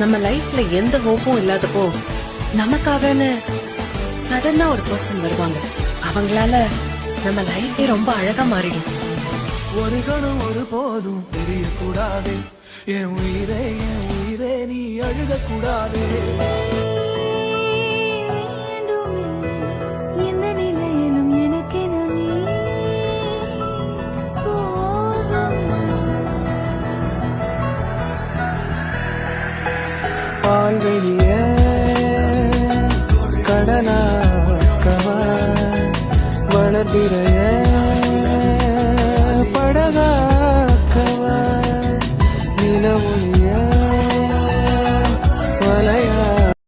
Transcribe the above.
நம்ம லைஃப்ல எந்த ஹோப்பும் இல்லாதப்போ நமக்காகன்னு சடனா ஒரு பர்சன் வருவாங்க. அவங்களால நம்ம லைஃபே ரொம்ப அழகா மாறிடும். ஒரு கணம் ஒரு போதும் தெரியக்கூடாது, என் உயிரே நீ அழுகக்கூடாது.